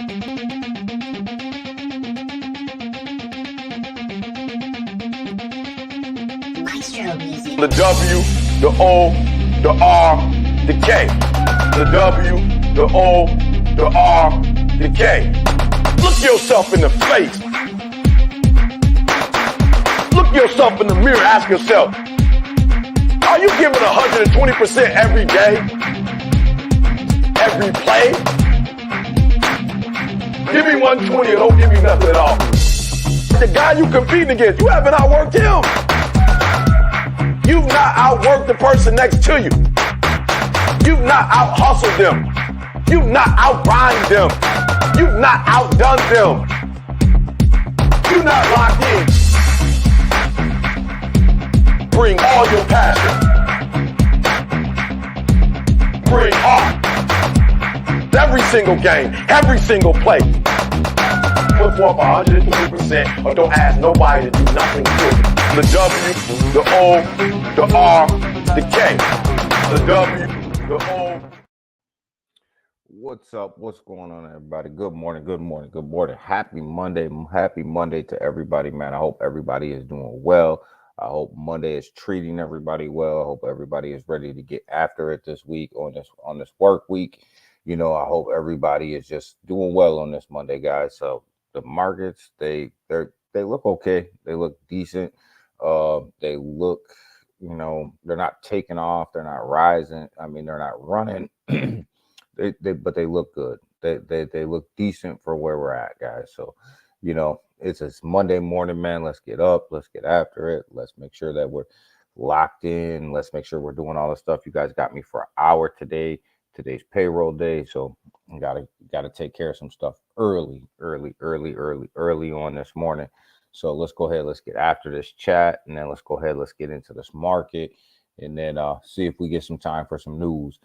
The W, the O, the R, the K. The W, the O, the R, the K. Look yourself in the face. Look yourself in the mirror. Ask yourself, are you giving 120% every day? Every play? Give me 120 or don't give me nothing at all. The guy you competing against, you haven't outworked him. You've not outworked the person next to you. You've not out-hustled them. You've not out-grind them. You've not outdone them. You're not locked in. Bring all your passion. Bring heart. Every single game, every single play. Put forth 120% or don't ask nobody to do nothing for you. The W, the O, the R, the K. The W, the O. What's up? What's going on, everybody? Good morning, good morning, good morning. Happy Monday to everybody, man. I hope everybody is doing well. I hope Monday is treating everybody well. I hope everybody is ready to get after it this week on this work week. You know, I hope everybody is just doing well on this Monday, guys. So the markets, they look okay. They look decent. They look, you know, they're not taking off. They're not rising. I mean, they're not running. But they look good. They look decent for where we're at, guys. So, you know, it's Monday morning, man. Let's get up. Let's get after it. Let's make sure that we're locked in. Let's make sure we're doing all the stuff. You guys got me for an hour today. Today's payroll day, so you gotta take care of some stuff early on this morning. So let's go ahead, let's get after this chat, and then let's go ahead, let's get into this market, and then see if we get some time for some news.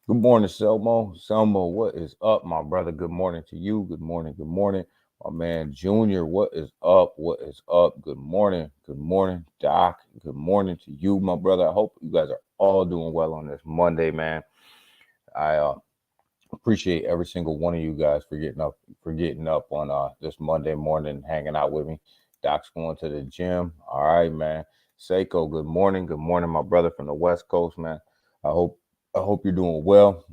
Good morning, Selmo. Selmo, what is up, my brother? Good morning to you. Good morning, my man Junior. What is up? What is up? Good morning, Doc. Good morning to you, my brother. I hope you guys are all doing well on this Monday, man. I appreciate every single one of you guys for getting up on this Monday morning, hanging out with me. Doc's going to the gym. All right, man. Seiko, good morning, my brother from the West Coast, man. I hope you're doing well.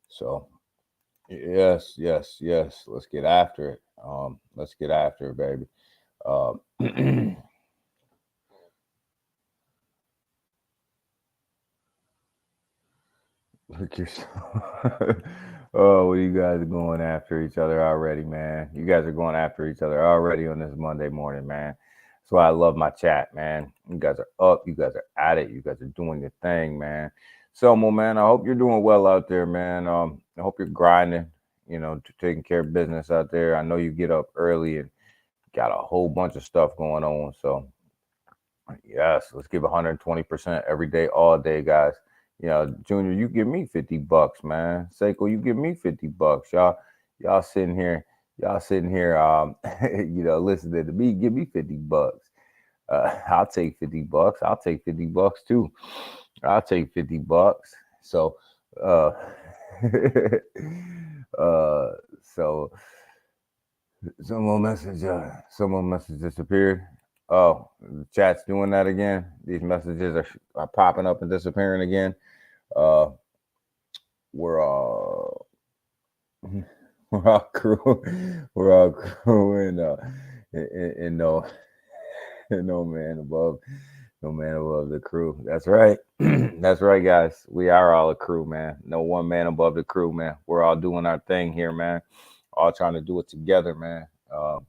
So yes. Let's get after it. Baby. Look yourself. Oh, you guys are going after each other already, man. You guys are going after each other already on this Monday morning, man. That's why I love my chat, man. You guys are up. You guys are at it. You guys are doing your thing, man. Selmo, man, I hope you're doing well out there, man. I hope you're grinding, you know, taking care of business out there. I know you get up early and got a whole bunch of stuff going on. So, yes, let's give 120% every day, all day, guys. You know, Junior, you give me $50, man. Seiko, you give me $50. Y'all sitting here, you know, listening to me. Give me $50. I'll take $50. I'll take $50 too. I'll take $50. So, so someone message disappeared. Oh, the chat's doing that again. These messages are popping up and disappearing again. We're all crew. We're all crew, and no man above the crew. That's right. That's right, guys. We are all a crew, man. No one man above the crew, man. We're all doing our thing here, man. All trying to do it together, man.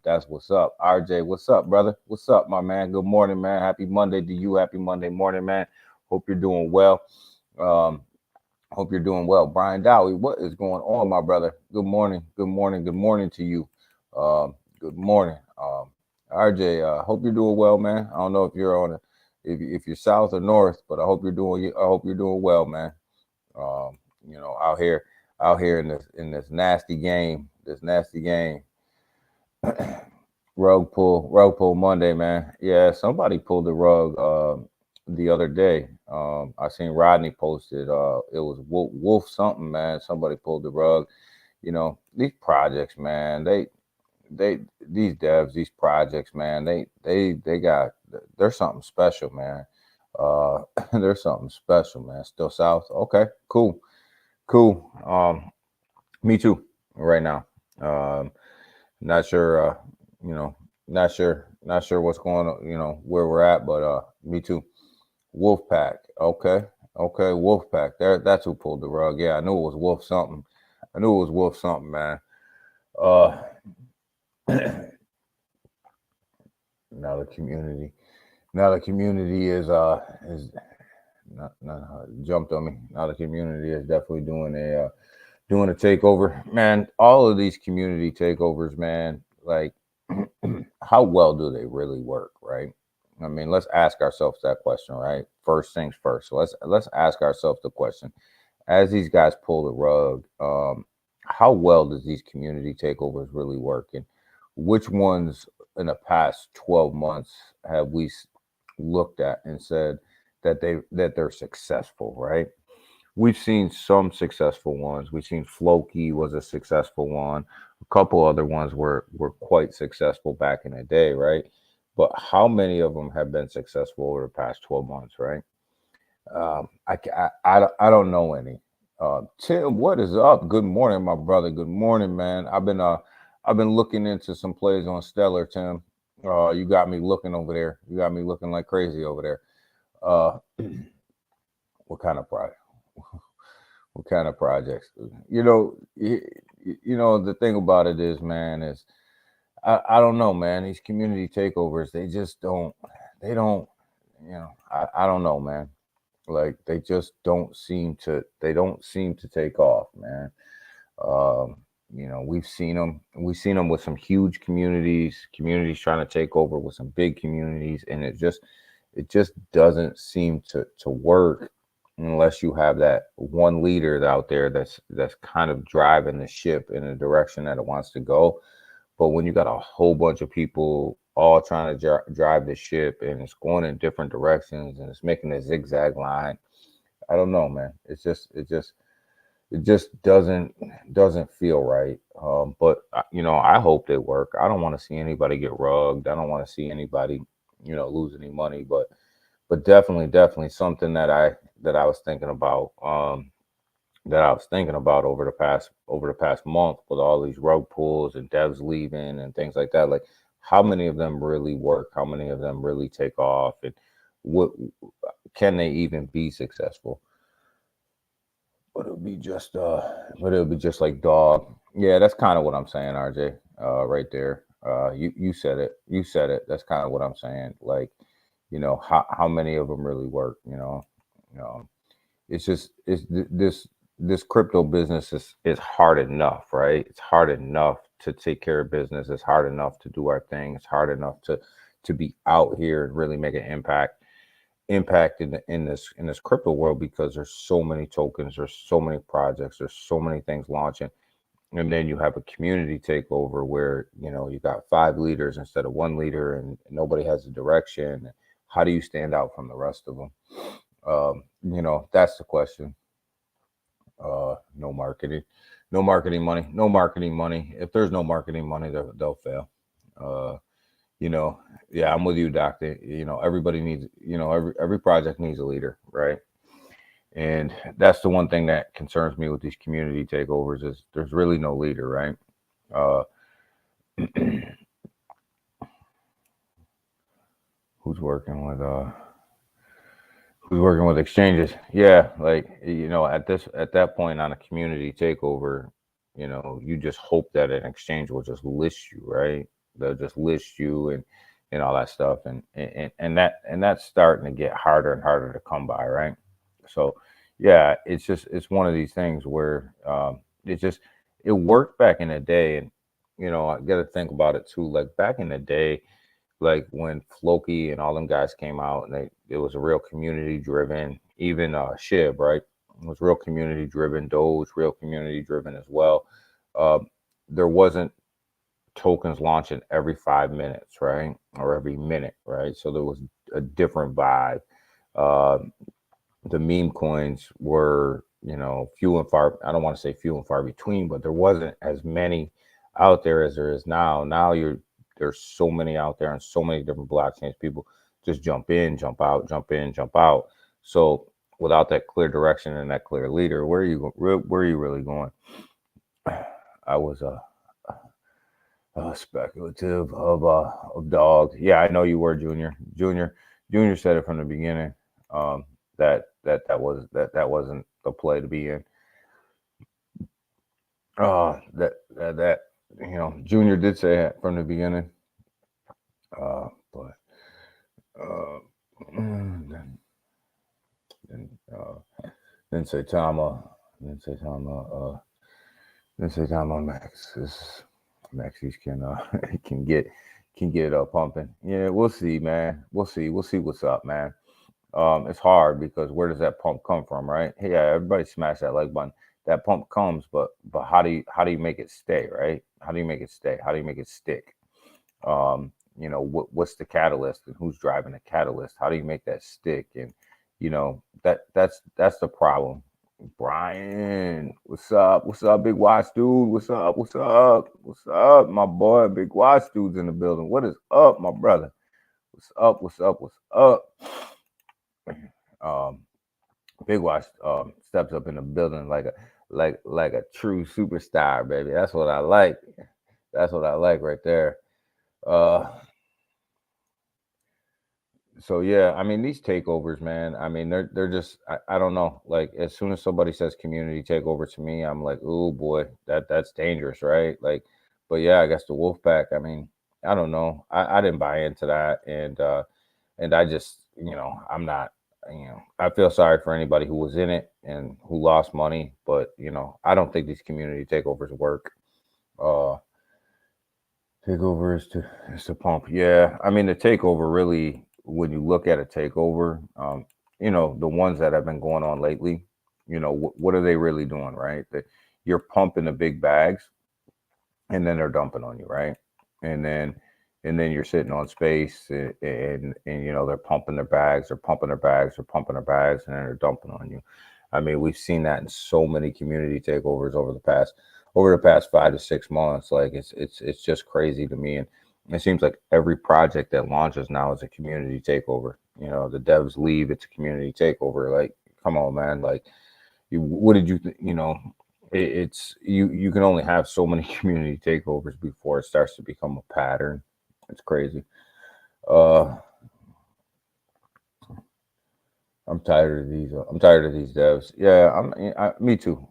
That's what's up. RJ, what's up, brother? What's up, my man? Good morning, man. Happy Monday to you. Happy Monday morning, man. Hope you're doing well. Hope you're doing well. Brian Dowie, what is going on, my brother? Good morning to you. Good morning. RJ, hope you're doing well, man. I don't know if you're if you're south or north, but I hope you're doing well, man. You know, out here in this nasty game. Rug pull Monday, man. Yeah, somebody pulled the rug the other day. I seen Rodney posted. It was Wolf something, man. Somebody pulled the rug. these projects, man, these devs, these projects, man, there's something special, man. There's something special, man. Still South. Okay, cool. Cool. Me too. Right now. Um, not sure. Not sure what's going on. Where we're at, but me too. Wolfpack. Okay. Okay. Wolfpack. That's who pulled the rug. Yeah, I knew it was Wolf something. I knew it was Wolf something, man. Uh, now the community. Now the community is not jumped on me. Now the community is definitely doing a takeover, man. All of these community takeovers, man, like how well do they really work, right? I mean, let's ask ourselves that question, right? First things first. So let's ask ourselves the question: as these guys pull the rug, how well does these community takeovers really work, and which ones in the past 12 months have we looked at and said that they're successful, right? We've seen some successful ones. We've seen Floki was a successful one. A couple other ones were quite successful back in the day, right? But how many of them have been successful over the past 12 months, right? I don't know any. Tim, what is up? Good morning, my brother. Good morning, man. I've been looking into some plays on Stellar, Tim. You got me looking over there. You got me looking like crazy over there. Uh, what kind of project? What kind of projects? The thing about it is, man, is I don't know, man. These community takeovers, they just don't. They don't. I don't know, man. Like they just don't seem to. They don't seem to take off, man. Um, we've seen them. We've seen them with some huge communities trying to take over with some big communities, and it just doesn't seem to work unless you have that one leader out there that's kind of driving the ship in the direction that it wants to go. But when you got a whole bunch of people all trying to drive the ship and it's going in different directions and it's making a zigzag line, I don't know, man. It just doesn't feel right. But I hope they work. I don't want to see anybody get rugged. I don't want to see anybody, lose any money. But definitely something that I was thinking about. That I was thinking about over the past month with all these rug pulls and devs leaving and things like that. Like, how many of them really work? How many of them really take off? And what can they even be successful? But it'll be just like dog. Yeah, that's kind of what I'm saying, RJ. Right there. You said it. You said it. That's kind of what I'm saying. Like, how many of them really work? It's just this crypto business is hard enough, right? It's hard enough to take care of business. It's hard enough to do our thing. It's hard enough to be out here and really make an impact in this crypto world, because there's so many tokens, there's so many projects, there's so many things launching. And then you have a community takeover where you got 5 leaders instead of 1 leader, and nobody has a direction. How do you stand out from the rest of them? That's the question. No marketing, no marketing money, no marketing money. If there's no marketing money, they'll fail. uh yeah, I'm with you, doctor. Everybody needs, every project needs a leader, right? And that's the one thing that concerns me with these community takeovers is there's really no leader, right? uh who's working with exchanges? Yeah, like, at that point on a community takeover, you just hope that an exchange will just list you, right? They'll just list you and all that stuff, and that's starting to get harder and harder to come by, right? So yeah, it's one of these things where it worked back in the day. And I got to think about it too, like back in the day, like when Floki and all them guys came out, and it was a real community driven. Even Shib, right? It was real community driven. Doge, real community driven as well. Uh, there wasn't tokens launching every 5 minutes, right, or every minute, right? So there was a different vibe. Uh, the meme coins were few and far. I don't want to say few and far between, but there wasn't as many out there as there is now. Now there's so many out there and so many different blockchains. People just jump in, jump out, jump in, jump out. So without that clear direction and that clear leader, where are you really going? I was speculative of dogs. Yeah, I know you were, Junior. Junior said it from the beginning. That wasn't the play to be in. That Junior did say it from the beginning. But then say Tama, then say Tama, Max. Maxie's can get it up pumping. Yeah, we'll see, man. We'll see what's up, man. It's hard because where does that pump come from, right? Hey, yeah, everybody smash that like button. That pump comes, but how do you make it stay, right? How do you make it stay? How do you make it stick? What's the catalyst and who's driving the catalyst? How do you make that stick? And that's the problem. Brian, what's up? What's up, Big Watch dude? What's up? What's up? What's up, my boy? Big Watch dude's in the building. What is up, my brother? What's up? What's up? What's up? Big Watch steps up in the building like a true superstar, baby. That's what I like. That's what I like right there. So yeah, I mean these takeovers, man. I mean they're just I don't know. Like as soon as somebody says community takeover to me, I'm like, oh boy, that's dangerous, right? Like, but yeah, I guess the Wolfpack. I mean, I don't know. I didn't buy into that, and I just I'm not. I feel sorry for anybody who was in it and who lost money, but I don't think these community takeovers work. Takeover is to pump. Yeah, I mean the takeover really. When you look at a takeover, the ones that have been going on lately, what are they really doing, right? That you're pumping the big bags, and then they're dumping on you, right? And then you're sitting on space, and they're pumping their bags, they're pumping their bags, they're pumping their bags, and then they're dumping on you. I mean, we've seen that in so many community takeovers over the past 5 to 6 months. Like it's just crazy to me. And it seems like every project that launches now is a community takeover. The devs leave, it's a community takeover. Like, come on, man. Like, what did you, it's you can only have so many community takeovers before it starts to become a pattern. It's crazy. I'm tired of these. I'm tired of these devs. Yeah, me too.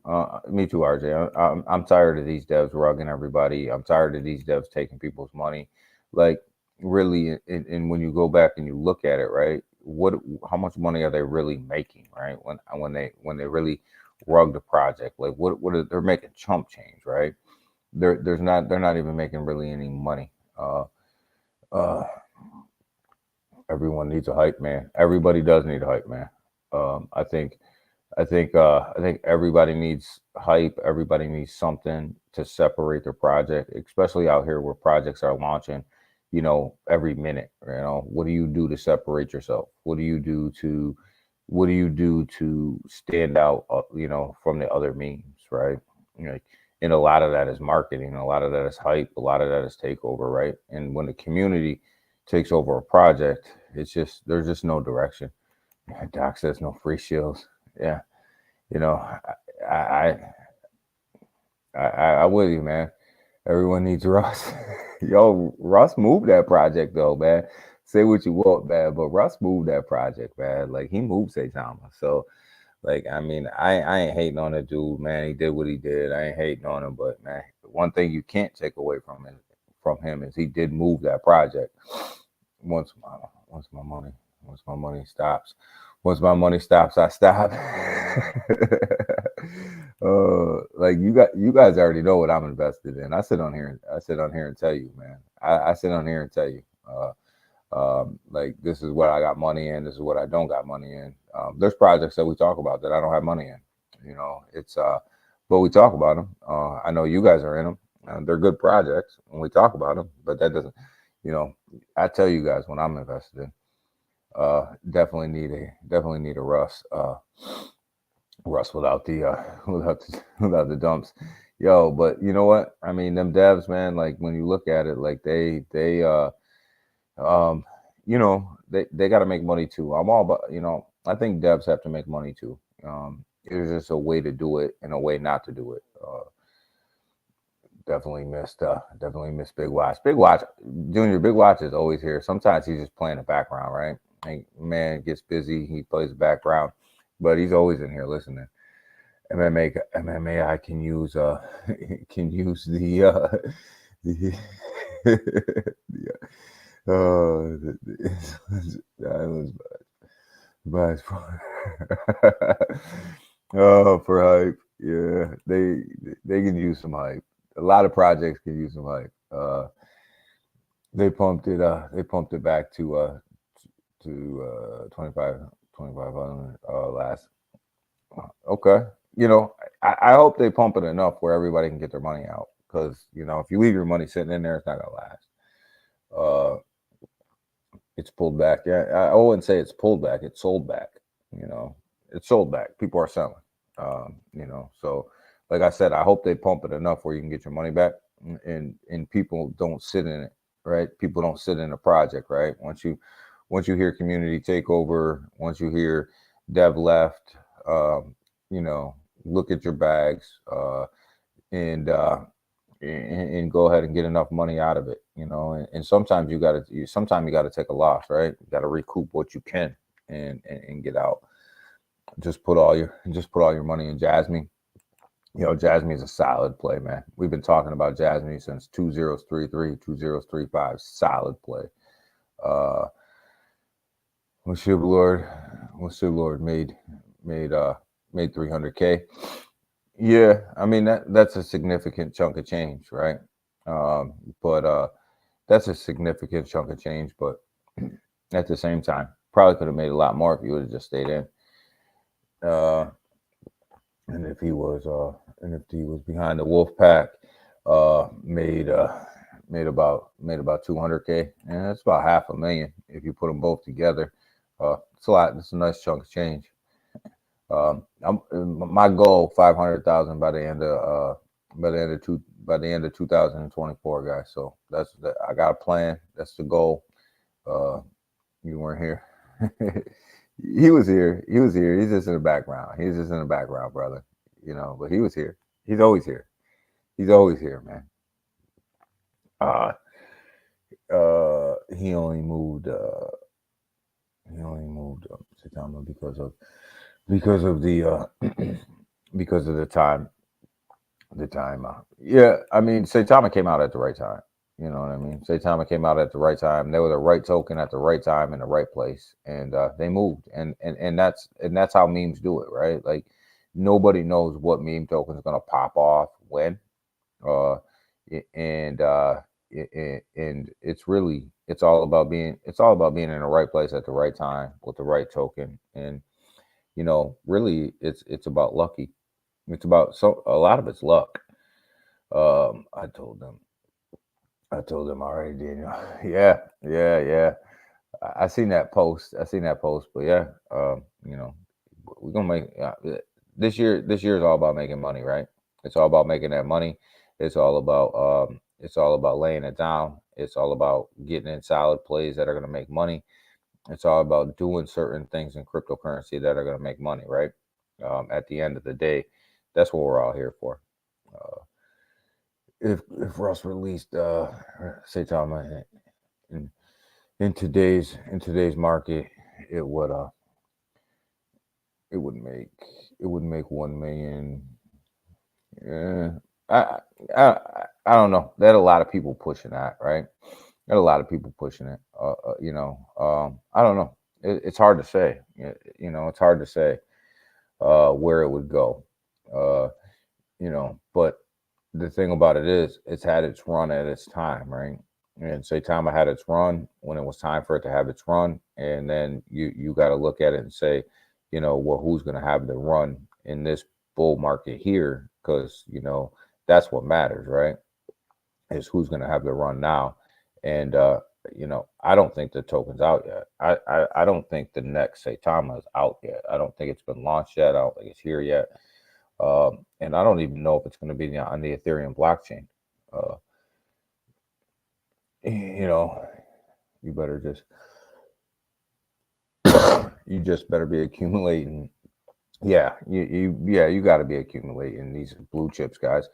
Me too, RJ. I'm tired of these devs rugging everybody. I'm tired of these devs taking people's money. Like, really, and when you go back and you look at it, right? How much money are they really making, right? When they really rug the project, like they're making chump change, right? They're not even making really any money. Everyone needs a hype man. Everybody does need a hype man. I think everybody needs hype. Everybody needs something to separate their project, especially out here where projects are launching, every minute. What do you do to separate yourself? What do you do to stand out, from the other memes, right? And a lot of that is marketing. A lot of that is hype. A lot of that is takeover, right? And when the community takes over a project, there's just no direction. Doc says no free shields. Yeah, I with you, man. Everyone needs Russ. Yo, Russ moved that project though, man. Say what you want, man, but Russ moved that project, man. Like he moved Saitama. So, like, I mean, I ain't hating on the dude, man. He did what he did. I ain't hating on him, but man, one thing you can't take away from him is he did move that project. Once my money stops. Once my money stops, I stop. Like you guys already know what I'm invested in. I sit on here and tell you, man. I sit on here and tell you, like this is what I got money in. This is what I don't got money in. There's projects that we talk about that I don't have money in. It's but we talk about them. I know you guys are in them. They're good projects when we talk about them, but that doesn't, I tell you guys when I'm invested in. Definitely need a Russ. Russ without the without the dumps. Yo, but you know what? I mean, them devs, man, like when you look at it, like they um they got to make money too. I'm all about, I think devs have to make money too. There's just a way to do it and a way not to do it. Definitely missed Big Watch. Big Watch Junior, Big Watch is always here. Sometimes he's just playing the background, right? Like, man gets busy, he plays the background, but he's always in here listening. MMA I can use can use the the the islands buys oh, for hype. Yeah, they can use some hype. A lot of projects can use some hype. They pumped it back to 2500 last. Okay. I hope they pump it enough where everybody can get their money out. Because, if you leave your money sitting in there, it's not gonna last. It's pulled back. Yeah, I wouldn't say it's pulled back. It's sold back. It's sold back. People are selling. So like I said, I hope they pump it enough where you can get your money back, and people don't sit in it, right? People don't sit in a project, right? Once you hear community takeover, once you hear dev left, look at your bags, and go ahead and get enough money out of it, and sometimes you gotta take a loss, right? You gotta recoup what you can and get out. Just put all your money in Jasmine. Jasmine is a solid play, man. We've been talking about Jasmine since 2033, 2035. Solid play. Shib Lord made 300K. Yeah, I mean that's a significant chunk of change, right? But that's a significant chunk of change. But at the same time, probably could have made a lot more if you would have just stayed in. And if he was behind the wolf pack, made about 200K, and that's about $500,000 if you put them both together. It's a lot. It's a nice chunk of change. My goal 500,000 by the end of 2024, guys. So I got a plan. That's the goal. You weren't here. He was here. He's just in the background. He's just in the background, brother. But he was here. He's always here. He's always here, man. He only moved Saitama because of the because of the time. Yeah, I mean, Saitama came out at the right time. You know what I mean? Saitama came out at the right time. They were the right token at the right time in the right place, and they moved. And that's how memes do it, right? Like nobody knows what meme token is gonna pop off when, and it's all about being in the right place at the right time with the right token, and really it's about lucky. It's about a lot of it's luck. I told them already, Daniel. Yeah. I seen that post. But yeah, we're gonna make this year. This year is all about making money, right? It's all about making that money. It's all about laying it down. It's all about getting in solid plays that are gonna make money. It's all about doing certain things in cryptocurrency that are gonna make money, right? At the end of the day, that's what we're all here for. If Russ released Saitama in today's market, it would make 1 million. Yeah, I don't know. There are a lot of people pushing that, right? There are a lot of people pushing it. I don't know. It's hard to say. It's hard to say where it would go. But the thing about it is, it's had its run at its time, right? And Saitama had its run when it was time for it to have its run, and then you got to look at it and say, well, who's going to have the run in this bull market here? Because that's what matters, right? Is who's going to have the run now, and I don't think the token's out yet. I don't think the next Saitama is out yet. I don't think it's been launched yet. I don't think it's here yet. And I don't even know if it's going to be on the Ethereum blockchain. Uh, you better just you just better be accumulating. Yeah, you got to be accumulating these blue chips, guys.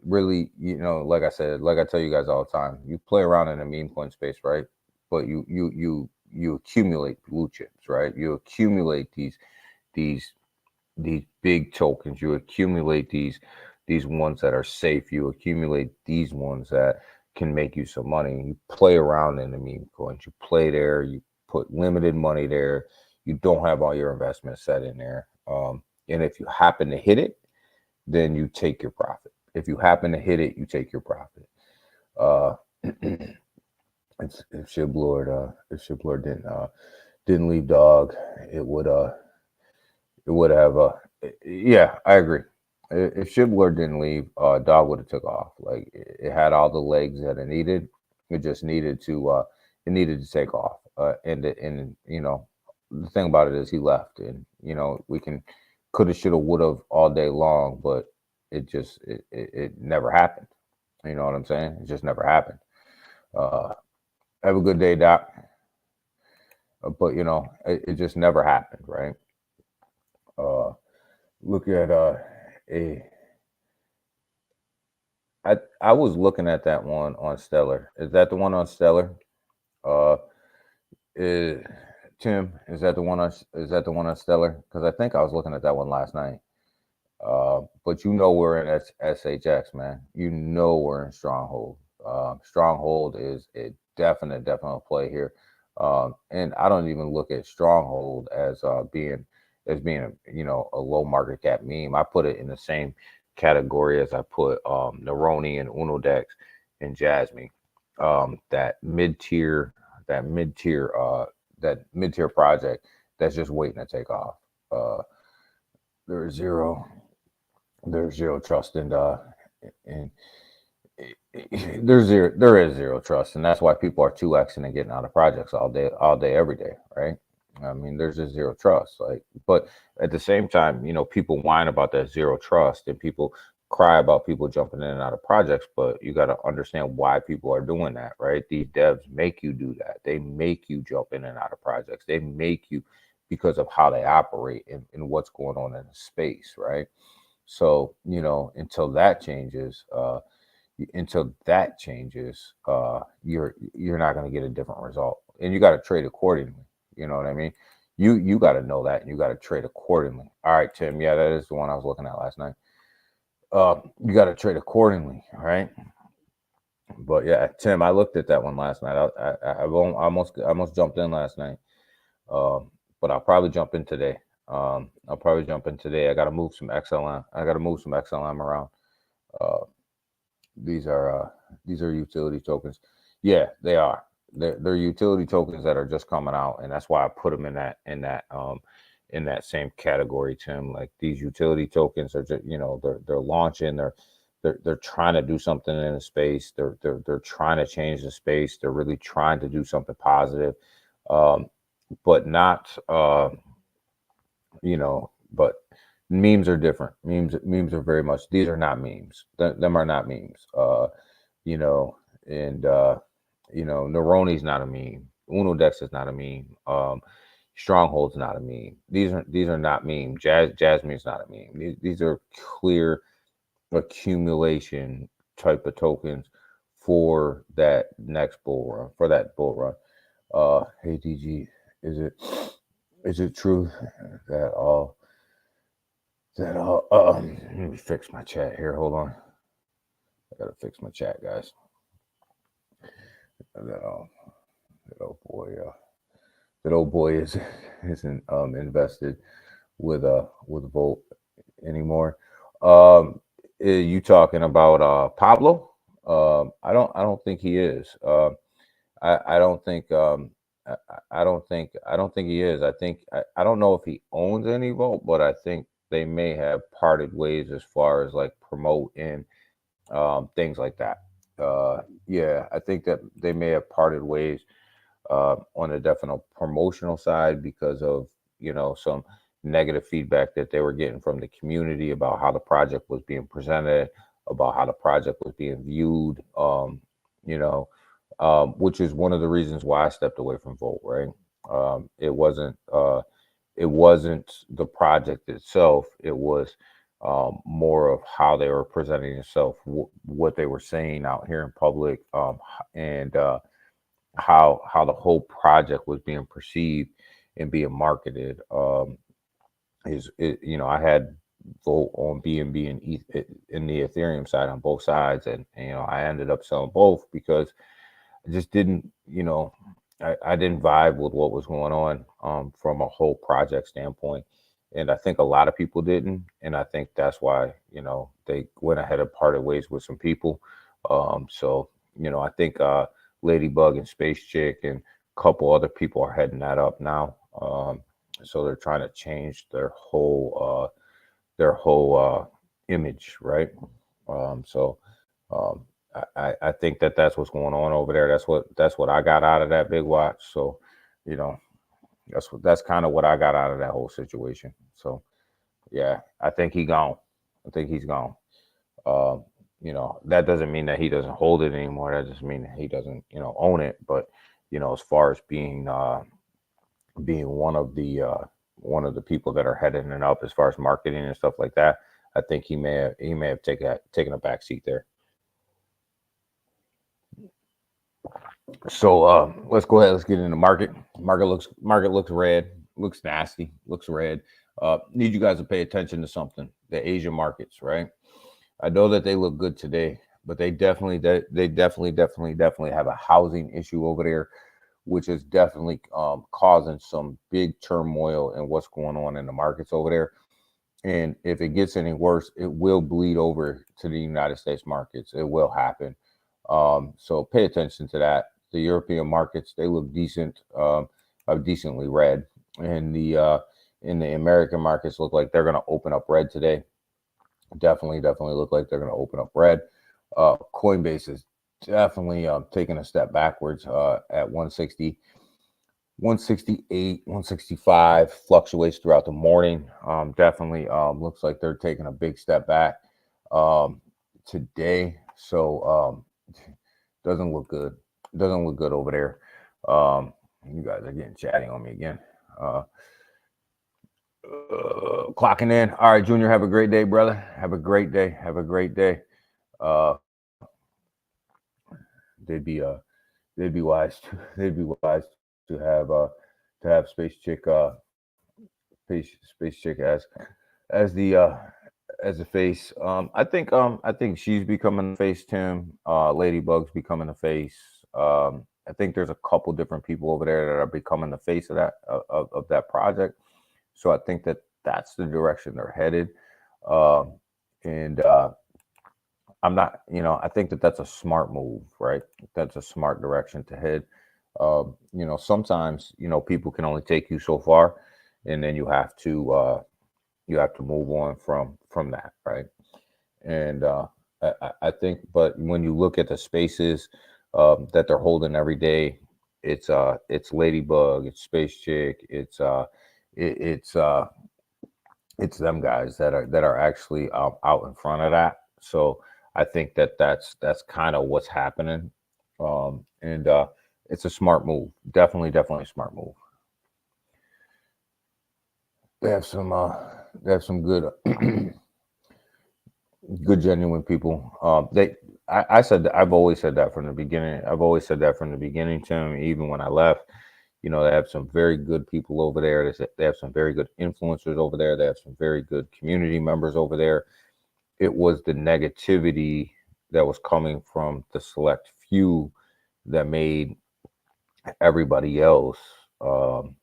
Really, like I said, like I tell you guys all the time, you play around in the meme coin space, right? But you accumulate blue chips, right? You accumulate these big tokens. You accumulate these ones that are safe. You accumulate these ones that can make you some money. You play around in the meme coins. You play there. You put limited money there. You don't have all your investments set in there. And if you happen to hit it, then you take your profit. If you happen to hit it, you take your profit. If Shiblord didn't leave dog, it would have yeah, I agree. If Shiblord didn't leave, dog would have took off. Like it had all the legs that it needed. It just needed to take off. And the thing about it is he left, and we can coulda, shoulda, woulda all day long, but it never happened. You know what I'm saying? It just never happened. Have a good day, Doc. But it just never happened, right? Look at I was looking at that one on Stellar. Is that the one on Stellar? Tim, is that the one on Stellar? Because I think I was looking at that one last night. But we're in SHX, man. We're in Stronghold. Stronghold is a definite play here. And I don't even look at Stronghold as being a low market cap meme. I put it in the same category as I put Neuroni and Unodex and Jasmine. That mid-tier project that's just waiting to take off. There's zero trust in there is zero trust, and that's why people are 2xing and getting out of projects all day, every day, right? I mean, there's just zero trust. But at the same time, people whine about that zero trust, and people cry about people jumping in and out of projects. But you got to understand why people are doing that, right? These devs make you do that. They make you jump in and out of projects. They make you because of how they operate and what's going on in the space, right? So until that changes, you're not going to get a different result, and you got to trade accordingly. You know what I mean? You got to know that, and you got to trade accordingly. All right, Tim. Yeah, that is the one I was looking at last night. You got to trade accordingly, all right? But yeah, Tim, I looked at that one last night. I almost jumped in last night, but I'll probably jump in today. I got to move some XLM. Around. These are utility tokens. Yeah, they are. They're utility tokens that are just coming out, and that's why I put them in that same category, Tim. Like these utility tokens are just they're launching. They're trying to do something in the space. They're trying to change the space. They're really trying to do something positive, but not but memes are different. Memes are very much. These are not memes. Them are not memes. Neroni's not a meme. Unodex is not a meme. Stronghold's not a meme. These are not memes. Jasmine's not a meme. These are clear accumulation type of tokens for that next bull run. Hey DG, is it true that all let me fix my chat here. Hold on. I gotta fix my chat, guys. That old boy isn't invested with Volt anymore. You talking about Pablo? I don't think he is. I don't think I don't think he is. I don't know if he owns any Volt, but I think they may have parted ways as far as like promoting things like that. Yeah, I think that they may have parted ways on a definite promotional side because of some negative feedback that they were getting from the community about how the project was being presented, about how the project was being viewed. You know, which is one of the reasons why I stepped away from Volt. Right? It wasn't. It wasn't the project itself. It was more of how they were presenting themselves, what they were saying out here in public, and how the whole project was being perceived and being marketed. I had Volt on BNB and in the Ethereum side on both sides, and I ended up selling both because I just didn't, I didn't vibe with what was going on from a whole project standpoint. And I think a lot of people didn't. And I think that's why, they went ahead and parted ways with some people. So, I think Ladybug and Space Chick and a couple other people are heading that up now. So they're trying to change their whole image, right? So um, I think that that's what's going on over there. That's what I got out of that big watch. So, you know, that's kind of what I got out of that whole situation. So yeah, I think he gone. I think he's gone. Um, that doesn't mean that he doesn't hold it anymore. That just means that he doesn't, own it. But as far as being one of the people that are heading it up as far as marketing and stuff like that, I think he may have taken a back seat there. So let's go ahead. Let's get into market. Market looks red. Looks nasty. Looks red. Need you guys to pay attention to something. The Asian markets, right? I know that they look good today, but they definitely have a housing issue over there, which is definitely causing some big turmoil in what's going on in the markets over there. And if it gets any worse, it will bleed over to the United States markets. It will happen. So pay attention to that. The European markets, they look decent, decently red, and the American markets look like they're going to open up red today. Definitely look like they're going to open up red. Coinbase is definitely taking a step backwards at 160. 168, 165 fluctuates throughout the morning. Definitely looks like they're taking a big step back today. So doesn't look good. Doesn't look good over there. You guys are getting chatty on me again. Clocking in. All right, Junior, have a great day, brother. Have a great day. Have a great day. Uh, they'd be they'd be wise to they'd be wise to have Space Chick as the face. I think she's becoming the face. Tim, Ladybug's becoming the face. I think there's a couple different people over there that are becoming the face of that project. So I think that that's the direction they're headed. Um, and I'm not, I think that that's a smart move, right? That's a smart direction to head. Sometimes, people can only take you so far, and then you have to move on from that, right? And I think, but when you look at the spaces that they're holding every day, it's Ladybug, it's Space Chick, it, it's uh, it's them guys that are actually out in front of that. So I think that that's kind of what's happening, and it's a smart move. Definitely a smart move. They have some good good genuine people. I said that, I've always said that from the beginning. I've always said that from the beginning, Tim. Even when I left, they have some very good people over there. They have some very good influencers over there. They have some very good community members over there. It was the negativity that was coming from the select few that made everybody else um,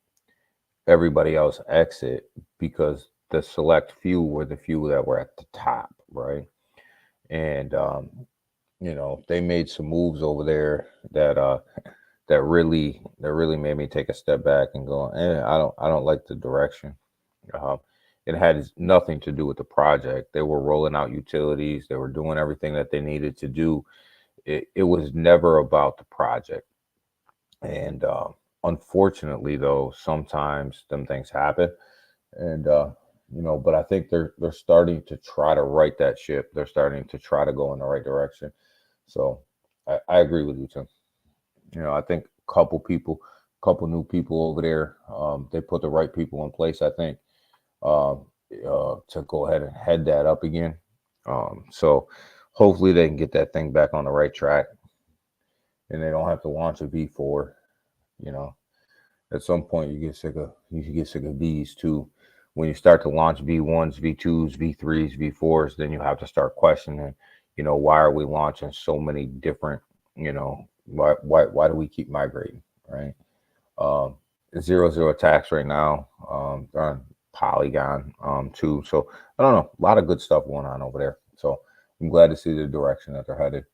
everybody else exit, because the select few were the few that were at the top, right? And they made some moves over there that really made me take a step back and go, I don't like the direction. Um, it had nothing to do with the project. They were rolling out utilities. They were doing everything that they needed to do. it was never about the project. And unfortunately, though, sometimes them things happen. And but I think they're starting to try to right that ship. They're starting to try to go in the right direction. So I agree with you, Tim. I think couple new people over there. They put the right people in place, I think, to go ahead and head that up again. So hopefully they can get that thing back on the right track, and they don't have to launch a V4. You know, at some point you get sick of Vs too. When you start to launch V1s, V2s, V3s, V4s, then you have to start questioning. Why are we launching so many different? Why do we keep migrating, right? 0 attacks right now. They're on Polygon too. So I don't know, a lot of good stuff going on over there. So I'm glad to see the direction that they're headed.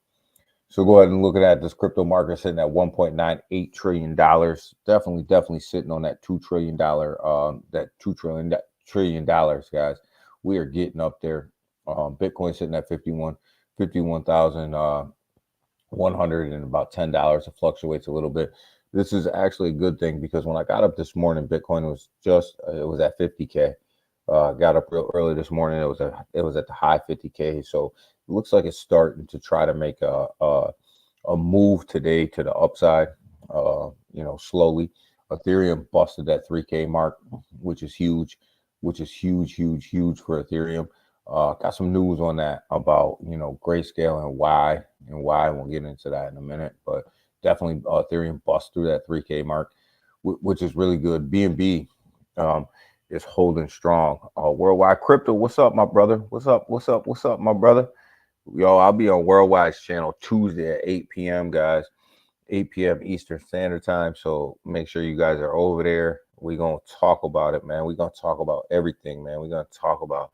So go ahead and look at that. This crypto market sitting at $1.98 trillion. Definitely sitting on that $2 trillion, that $2 trillion, guys. We are getting up there. Bitcoin sitting at 51,100 and about $10. It fluctuates a little bit. This is actually a good thing because when I got up this morning, Bitcoin was it was at 50K. Got up real early this morning. It was at the high 50K. So it looks like it's starting to try to make a move today to the upside. Slowly. Ethereum busted that 3K mark, which is huge. Huge for Ethereum. Got some news on that about Grayscale and why. We'll get into that in a minute, but definitely Ethereum bust through that 3K mark, which is really good. BNB is holding strong. Worldwide Crypto, what's up, my brother? What's up, my brother? Yo, I'll be on Worldwide's channel Tuesday at 8 p.m., guys. 8 p.m. Eastern Standard Time. So make sure you guys are over there. We're going to talk about it, man. We're going to talk about everything, man. We're going to talk about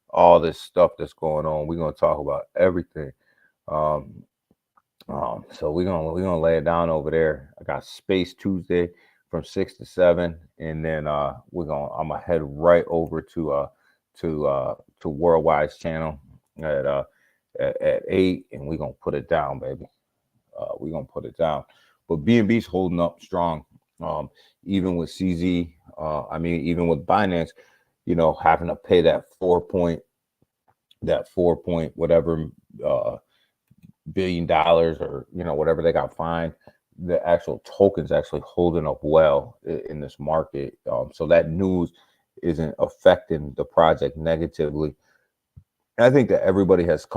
all this stuff that's going on. We're going to talk about everything. So we're gonna lay it down over there. I got Space Tuesday from 6 to 7, and then I'm gonna head right over to Worldwide's channel at 8, and we're gonna put it down, baby. We're gonna put it down. But BNB's holding up strong. Even with CZ, even with Binance, having to pay that 4 point whatever $1 billion or whatever they got fined, the actual token's actually holding up well in this market. So that news isn't affecting the project negatively. I think that everybody has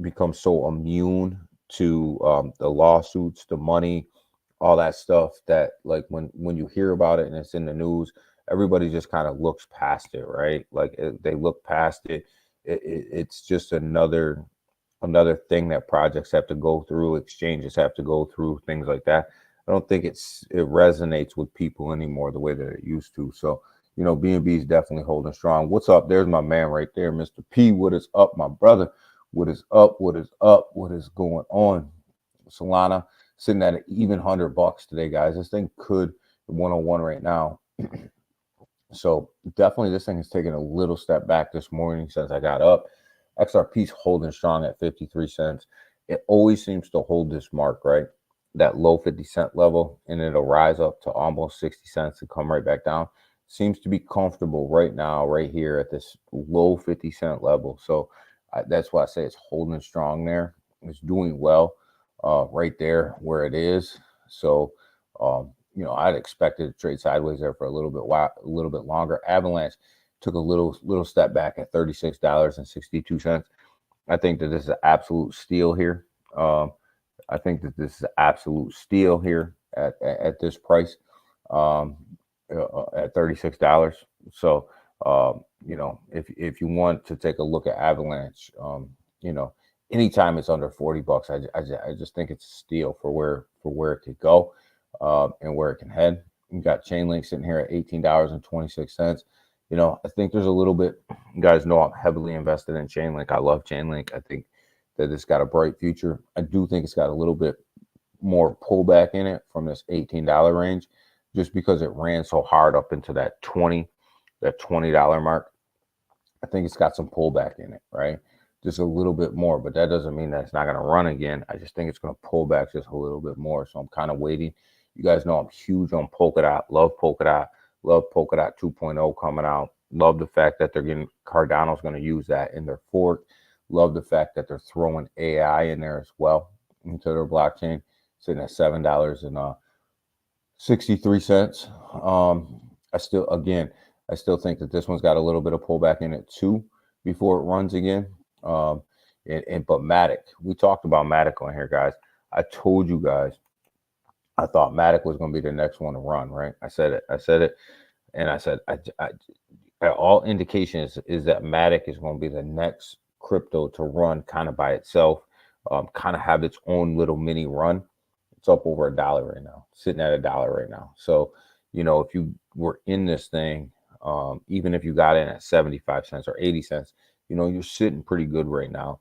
become so immune to the lawsuits, the money, all that stuff, that like when you hear about it and it's in the news, everybody just kind of looks past it, right? Like they look past it. It's just another thing that projects have to go through, exchanges have to go through, things like that. I don't think it resonates with people anymore the way that it used to. So, BNB is definitely holding strong. What's up? There's my man right there, Mr. P. What is up, my brother? What is up? What is up? What is going on? Solana sitting at an even $100 today, guys. This thing could 101 right now. So definitely this thing is taking a little step back this morning since I got up. XRP's holding strong at 53 cents. It always seems to hold this mark, right? That low 50-cent level, and it'll rise up to almost 60 cents and come right back down. Seems to be comfortable right now, right here at this low 50-cent level. So that's why I say it's holding strong there. It's doing well right there where it is. So, I'd expect it to trade sideways there for a little bit longer. Avalanche took a little step back at $36.62. I think that this is an absolute steal here. At this price, at $36. So, if you want to take a look at Avalanche, anytime it's under $40, I just think it's a steal for where it could go, and where it can head. You got Chainlink sitting here at $18.26. I think there's a little bit, you guys know I'm heavily invested in Chainlink. I love Chainlink. I think that it's got a bright future. I do think it's got a little bit more pullback in it from this $18 range, just because it ran so hard up into that $20 mark. I think it's got some pullback in it, right? just a little bit more, but that doesn't mean that it's not going to run again. I just think it's going to pull back just a little bit more. So I'm kind of waiting. You guys know I'm huge on Polkadot. Love Polkadot. Love Polkadot 2.0 coming out. Love the fact that they're getting Cardano's going to use that in their fork. Love the fact that they're throwing AI in there as well into their blockchain, sitting at $7.63. I still think that this one's got a little bit of pullback in it too before it runs again. But Matic, we talked about Matic on here, guys. I told you guys I thought Matic was going to be the next one to run, right? I said it, and I said all indications is that Matic is going to be the next crypto to run kind of by itself, kind of have its own little mini run. It's up over $1 right now, sitting at $1 right now. So, if you were in this thing, even if you got in at 75 cents or 80 cents, you're sitting pretty good right now.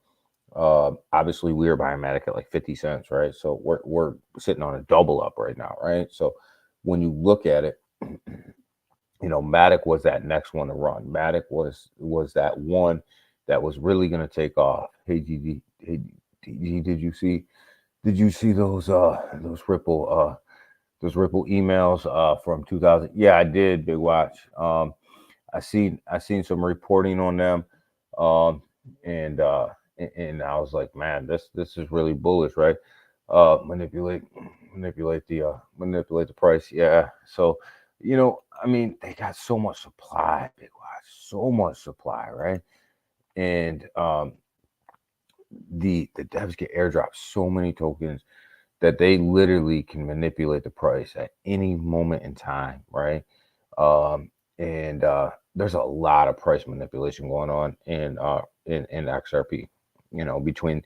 Obviously we were buying Matic at like 50 cents, right? So we're sitting on a double up right now, right? So when you look at it, Matic was that next one to run. Matic was that one that was really going to take off. Hey, GG, did you see those Ripple emails from 2000? Yeah, I did, Big Watch. I seen some reporting on them, and I was like, man, this is really bullish, right? Manipulate the price. Yeah. So, they got so much supply, Big Watch, so much supply, right? And the devs get airdropped so many tokens that they literally can manipulate the price at any moment in time, right? And there's a lot of price manipulation going on in XRP, between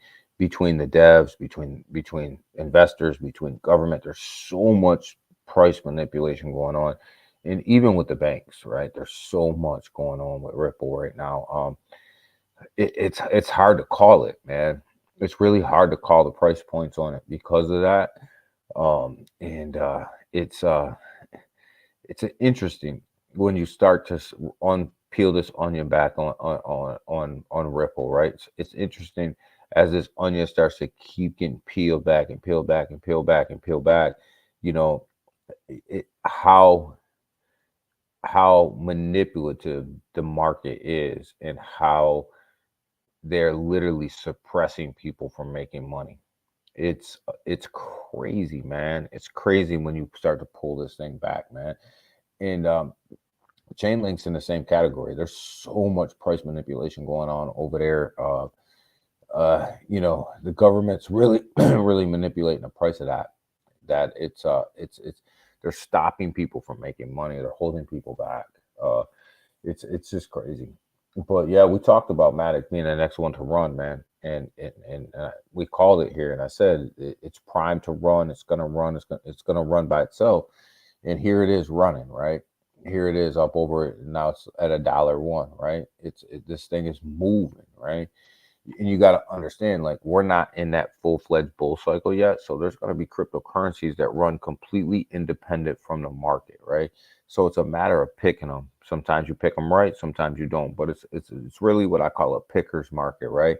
the devs, between investors, between government. There's so much price manipulation going on, and even with the banks, right? There's so much going on with Ripple right now. It's hard to call it, man. It's really hard to call the price points on it because of that. It's interesting when you start to peel this onion back on Ripple, right? It's interesting as this onion starts to keep getting peeled back and peeled back and peeled back and peeled back. How manipulative the market is and how they're literally suppressing people from making money. It's crazy, man. It's crazy when you start to pull this thing back, man. And Chainlink's in the same category. There's so much price manipulation going on over there. The government's really really manipulating the price of that. It's they're stopping people from making money. They're holding people back. It's just crazy. But yeah, we talked about Matic being the next one to run, man, and we called it here, and I said it's primed to run. It's gonna run. It's gonna run by itself, and here it is running, right? Here it is up over it. Now it's at $1.01, right? This thing is moving, right? And you got to understand, like, we're not in that full-fledged bull cycle yet, so there's going to be cryptocurrencies that run completely independent from the market, right? So it's a matter of picking them. Sometimes you pick them right, sometimes you don't, but it's really what I call a picker's market, right?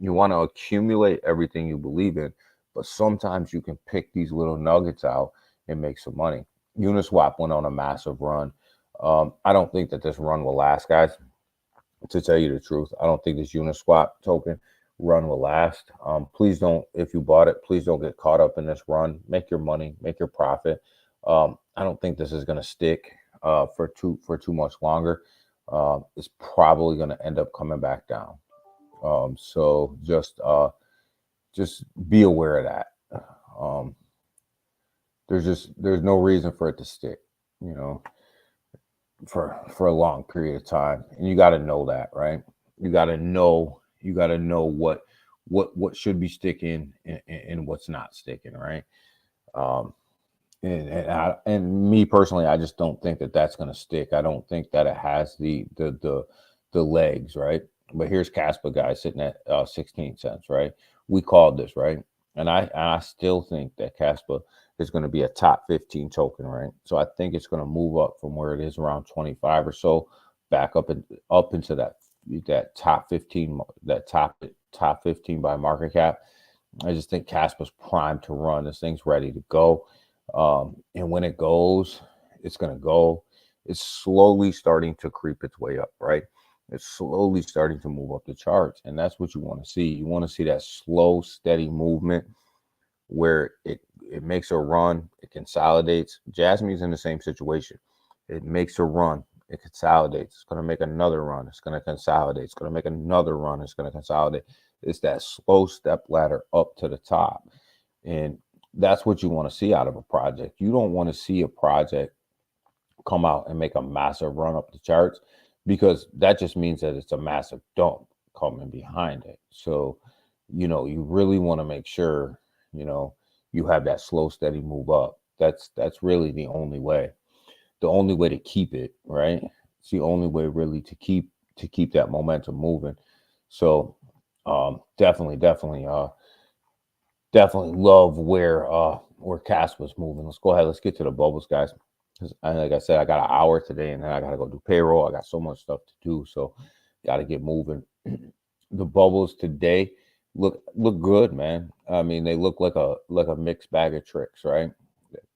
You want to accumulate everything you believe in, but sometimes you can pick these little nuggets out and make some money. Uniswap went on a massive run. I don't think that this run will last, guys. To tell you the truth, I don't think this Uniswap token run will last. Please don't, if you bought it, please don't get caught up in this run. Make your money, make your profit. I don't think this is going to stick for too much longer. It's probably going to end up coming back down. So just be aware of that. There's no reason for it to stick, for a long period of time, and you got to know that, right? You got to know what should be sticking and what's not sticking, right? And me personally, I just don't think that that's going to stick. I don't think that it has the legs, right? But here's Caspa, guys, sitting at 16 cents, right? We called this, right? And I still think that Caspa is going to be a top 15 token, right? So I think it's going to move up from where it is around 25 or so, back up into that that top 15, that top 15 by market cap. I just think Casper's primed to run. This thing's ready to go. And when it goes, it's going to go. It's slowly starting to creep its way up, right? It's slowly starting to move up the charts. And that's what you want to see. You want to see that slow, steady movement where it makes a run, it consolidates. Jasmine's in the same situation. It makes a run, it consolidates. It's going to make another run. It's going to consolidate. It's going to make another run. It's going to consolidate. It's that slow step ladder up to the top. And that's what you want to see out of a project. You don't want to see a project come out and make a massive run up the charts, because that just means that it's a massive dump coming behind it. So, you really want to make sure, you have that slow, steady move up. That's really the only way to keep it, right? It's the only way really to keep that momentum moving. So definitely love where Casper's moving. Let's go ahead. Let's get to the bubbles, guys. Like I said, I got an hour today, and then I got to go do payroll. I got so much stuff to do, so got to get moving. The bubbles today look good, man. I mean, they look like a mixed bag of tricks, right?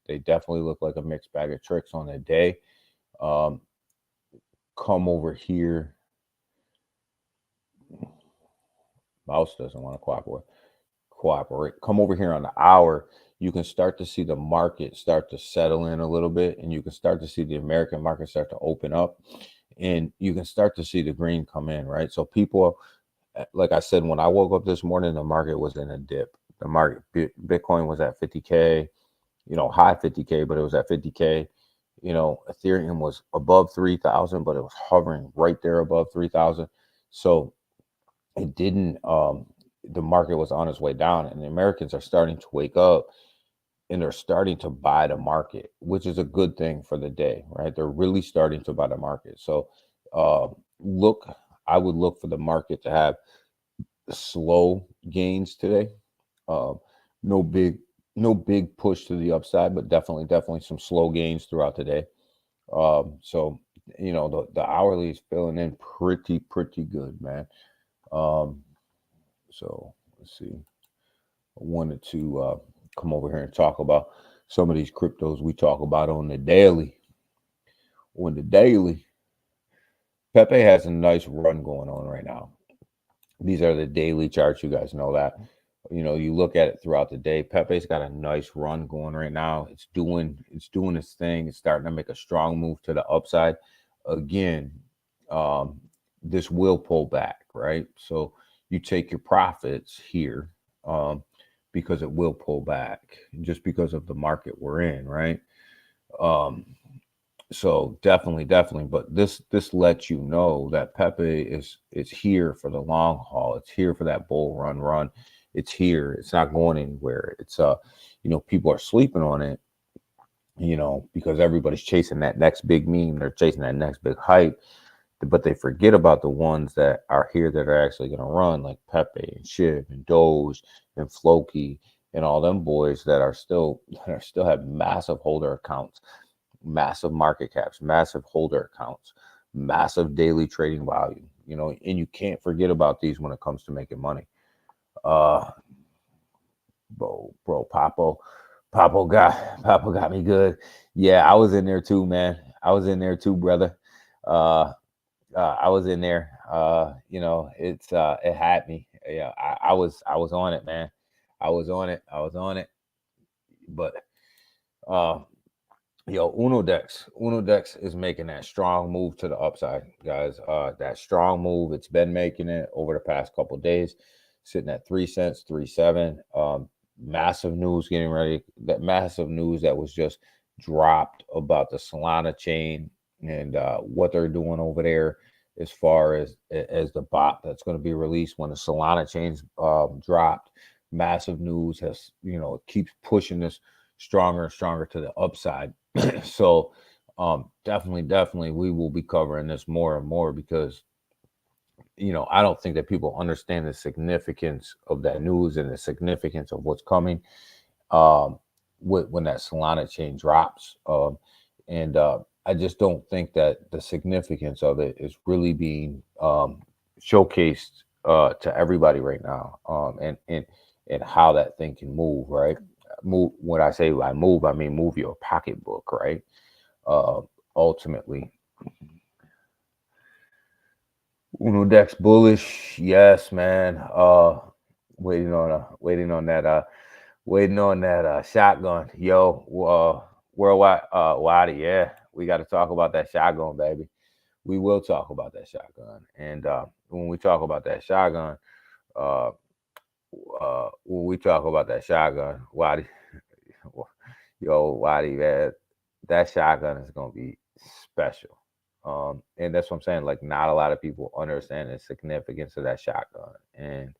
They definitely look like a mixed bag of tricks on the day. Come over here. Mouse doesn't want to cooperate. Come over here on the hour. You can start to see the market start to settle in a little bit, and you can start to see the American market start to open up, and you can start to see the green come in, right? So people, like I said, when I woke up this morning, the market was in a dip. The market, Bitcoin was at 50K, high 50K, but it was at 50K. Ethereum was above 3,000, but it was hovering right there above 3,000. So it didn't, the market was on its way down, and the Americans are starting to wake up, and they're starting to buy the market, which is a good thing for the day, right? They're really starting to buy the market. So I would look for the market to have slow gains today. No big push to the upside, but definitely some slow gains throughout the day. So the hourly is filling in pretty good, man. So let's see. I wanted to come over here and talk about some of these cryptos we talk about on the daily. Pepe has a nice run going on right now. These are the daily charts. You guys know that. You look at it throughout the day. Pepe's got a nice run going right now. It's doing its thing. It's starting to make a strong move to the upside. Again, this will pull back, right? So you take your profits here because it will pull back just because of the market we're in, right? So definitely. But this lets you know that Pepe is here for the long haul. It's here for that bull run. It's here. It's not going anywhere. It's people are sleeping on it, because everybody's chasing that next big meme. They're chasing that next big hype, but they forget about the ones that are here that are actually going to run, like Pepe and Shiv and Doge and Floki and all them boys that still have massive holder accounts, massive market caps, massive holder accounts, massive daily trading value, and you can't forget about these when it comes to making money. Bro, Papo got me good. Yeah, I was in there too, man. I was in there too, brother. I was in there. It had me. Yeah, I was on it, man. I was on it. But Unodex is making that strong move to the upside, guys. That strong move, it's been making it over the past couple of days, sitting at 3 cents, 3.7. Massive news getting ready. That massive news that was just dropped about the Solana chain and what they're doing over there as far as the bot that's going to be released when the Solana chain's dropped. Massive news has, it keeps pushing this stronger and stronger to the upside. So definitely we will be covering this more and more because I don't think that people understand the significance of that news and the significance of what's coming when that Solana chain drops. And I just don't think that the significance of it is really being showcased to everybody right now, and how that thing can move, right? Move. When I say by move, I mean move your pocketbook, right? Uh, Ultimately, Unodex bullish, yes, man. Waiting on that shotgun, yo. Worldwide, Waddy, yeah, we got to talk about that shotgun, baby. We will talk about that shotgun, and when we talk about that shotgun, uh, Waddy, yo, Waddy, man, that shotgun is gonna be special. And that's what I'm saying. Like, not a lot of people understand the significance of that shotgun, and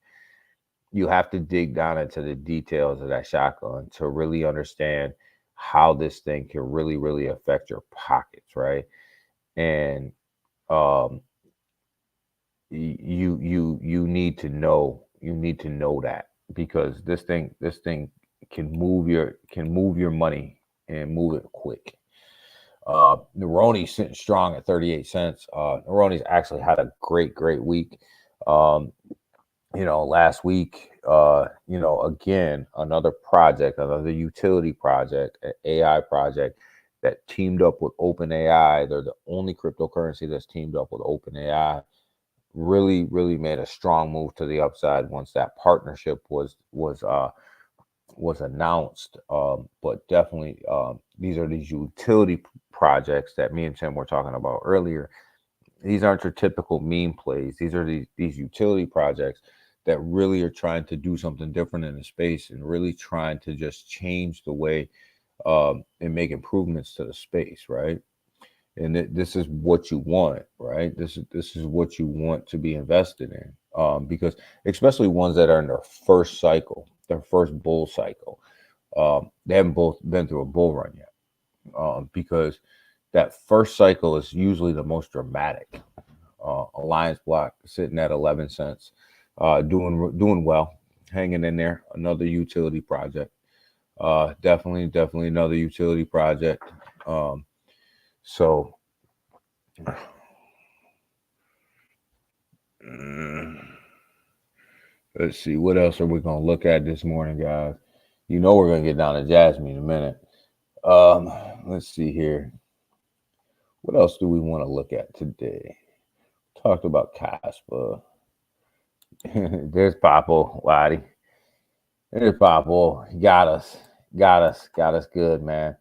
you have to dig down into the details of that shotgun to really understand how this thing can really, really affect your pockets, right? And um, you need to know that, because this thing can move your money and move it quick. Neuroni's sitting strong at 38 cents. Neuroni's actually had a great week. Um, Last week, again, another utility project, an AI project that teamed up with OpenAI. They're the only cryptocurrency that's teamed up with OpenAI. Really made a strong move to the upside once that partnership was announced. But definitely, these are these utility projects that me and Tim were talking about earlier. These aren't your typical meme plays. These are these utility projects that really are trying to do something different in the space, and really trying to just change the way, and make improvements to the space, right? And this is what you want, right? This is what you want to be invested in, because especially ones that are in their first cycle, their first bull cycle. They haven't both been through a bull run yet, because that first cycle is usually the most dramatic. Alliance Block sitting at 11 cents, doing well, hanging in there. Another utility project, definitely another utility project. So let's see, what else are we gonna look at this morning, guys? We're gonna get down to Jasmine in a minute. Let's see here. What else do we want to look at today? Talked about Casper. There's Papo, Waddy. There's Papo. Got us good, man.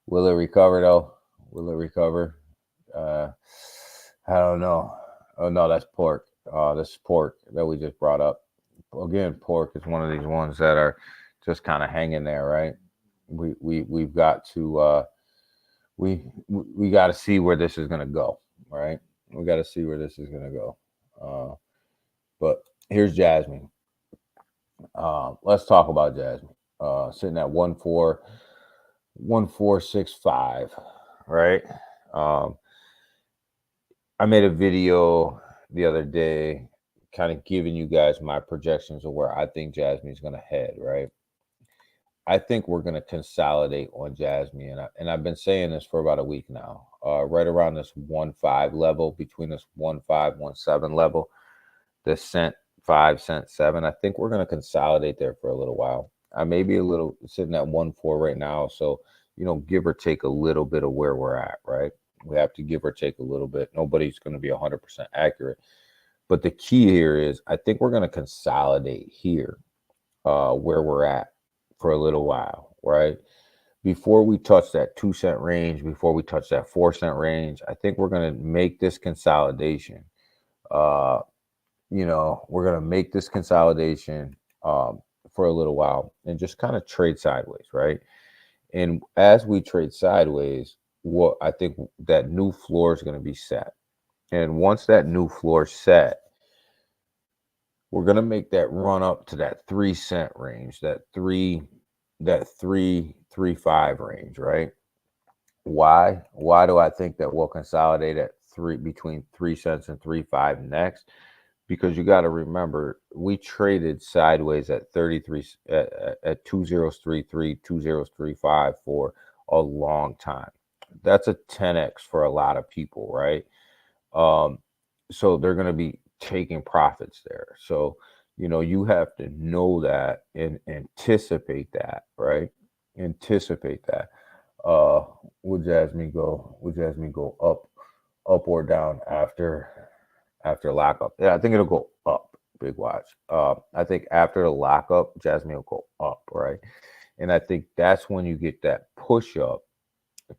Will it recover though? Will it recover? Uh, I don't know. Oh no, that's pork. This is pork that we just brought up. Again, pork is one of these ones that are just kind of hanging there, right? We've got to we got to see where this is gonna go, right? We got to see where this is gonna go. But here's Jasmine. Let's talk about Jasmine. Sitting at 1465, right? Um, I made a video the other day, kind of giving you guys my projections of where I think Jasmine's going to head, right? I think we're going to consolidate on Jasmine, and I've been saying this for about a week now. Right around this 1.5 level, between this 1.5, 1.7 level, the cent 5, cent 7. I think we're going to consolidate there for a little while. I may be a little sitting at 1.4 right now, so give or take a little bit of where we're at, right? We have to give or take a little bit. Nobody's going to be 100% accurate, but the key here is I think we're going to consolidate here, where we're at for a little while, right? Before we touch that 2 cent range, before we touch that 4 cent range, I think we're going to make this consolidation. We're going to make this consolidation, for a little while, and just kind of trade sideways, right? And as we trade sideways, what I think that new floor is going to be set. And once that new floor is set, we're going to make that run up to that 3 cent range, that 3.35 range, right? Why do I think that we'll consolidate at between 3 cents and 3.5 next? Because you got to remember, we traded sideways at 33 at 2033, 2035 for a long time. That's a 10x for a lot of people, right? So they're going to be taking profits there. So, you have to know that and anticipate that, right? Anticipate that. Uh, would Jasmine go? Would Jasmine go up or down after lockup? Yeah, I think it'll go up. Big watch. I think after the lockup, Jasmine will go up, right? And I think that's when you get that push up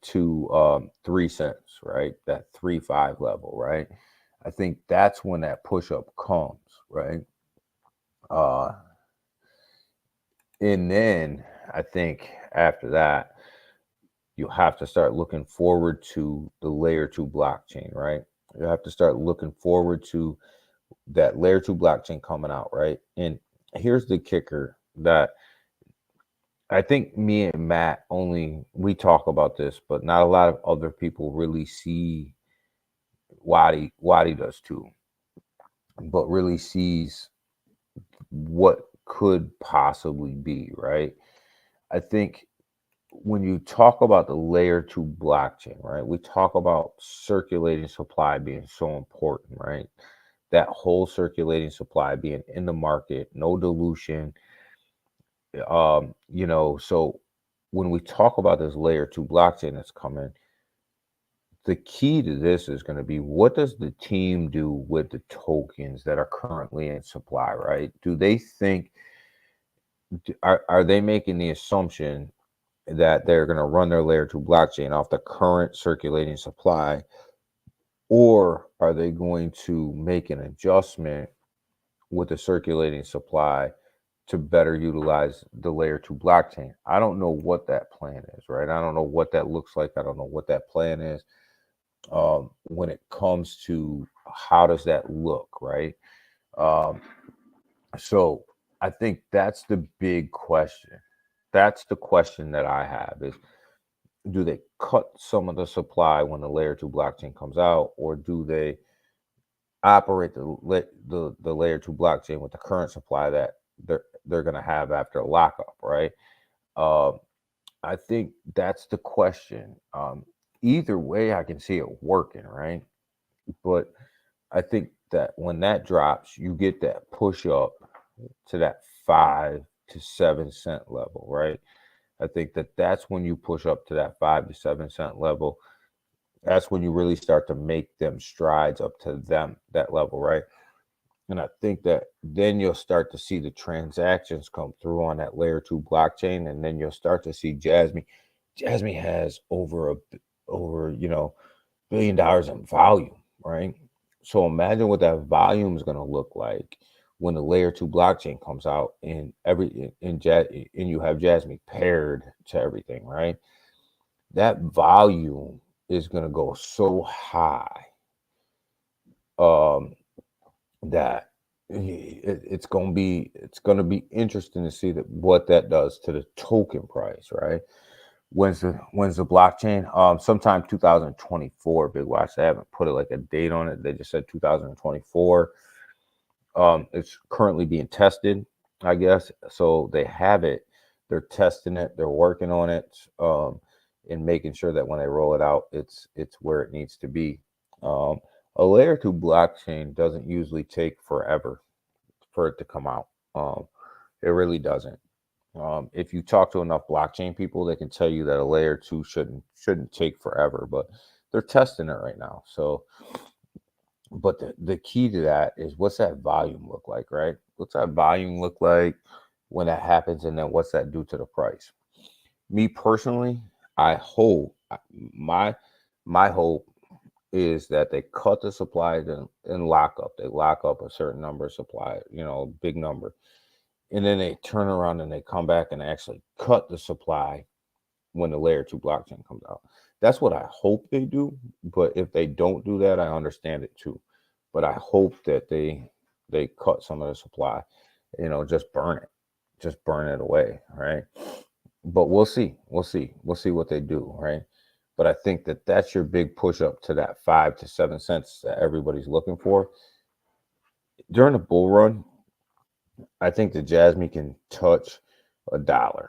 to 3 cents, right? That 3.5 level, right? I think that's when that push up comes, right? Uh, and then I think after that, you have to start looking forward to the layer two blockchain, right? You have to start looking forward to that layer two blockchain coming out, right? And here's the kicker that I think me and Matt only we talk about this, but not a lot of other people really see. Wadi does too, but really sees what could possibly be, right? I think when you talk about the layer two blockchain, right, we talk about circulating supply being so important, right? That whole circulating supply being in the market, no dilution. So when we talk about this layer two blockchain that's coming, the key to this is going to be what does the team do with the tokens that are currently in supply, right? Do they think, are they making the assumption that they're going to run their layer two blockchain off the current circulating supply, or are they going to make an adjustment with the circulating supply to better utilize the layer two blockchain? I don't know what that plan is, right? I don't know what that looks like. I don't know what that plan is. When it comes to how does that look, right? Um, so I think that's the big question. That's the question that I have is, do they cut some of the supply when the layer two blockchain comes out, or do they operate the layer two blockchain with the current supply that they're going to have after a lockup, right? Um, I think that's the question. Either way, I can see it working, right? But I think that when that drops, you get that push up to that 5 to 7 cent level, right? I think that that's when you push up to that 5 to 7 cent level. That's when you really start to make them strides up to that level, right? And I think that then you'll start to see the transactions come through on that layer two blockchain, and then you'll start to see Jasmine. Jasmine has over $1 billion in volume, right? So imagine what that volume is going to look like when the layer two blockchain comes out, and and you have Jasmine paired to everything, right? That volume is going to go so high um, that it's going to be interesting to see what that does to the token price, right? When's the blockchain? Sometime 2024. Big watch. They haven't put it like a date on it. They just said 2024. It's currently being tested, I guess. So they have it. They're testing it. They're working on it, and making sure that when they roll it out, it's where it needs to be. A layer two blockchain doesn't usually take forever for it to come out. It really doesn't. If you talk to enough blockchain people, they can tell you that a layer two shouldn't take forever, but they're testing it right now. So, but the key to that is, what's that volume look like, right? What's that volume look like when that happens, and then what's that do to the price? Me personally, I hope my hope is that they cut the supply and lock up. They lock up a certain number of supply, big number, and then they turn around and they come back and actually cut the supply when the layer two blockchain comes out. That's what I hope they do. But if they don't do that, I understand it too. But I hope that they cut some of the supply, just burn it away, right? But we'll see. We'll see what they do, right? But I think that that's your big push up to that 5 to 7 cents that everybody's looking for. During the bull run, I think the Jasmine can touch $1,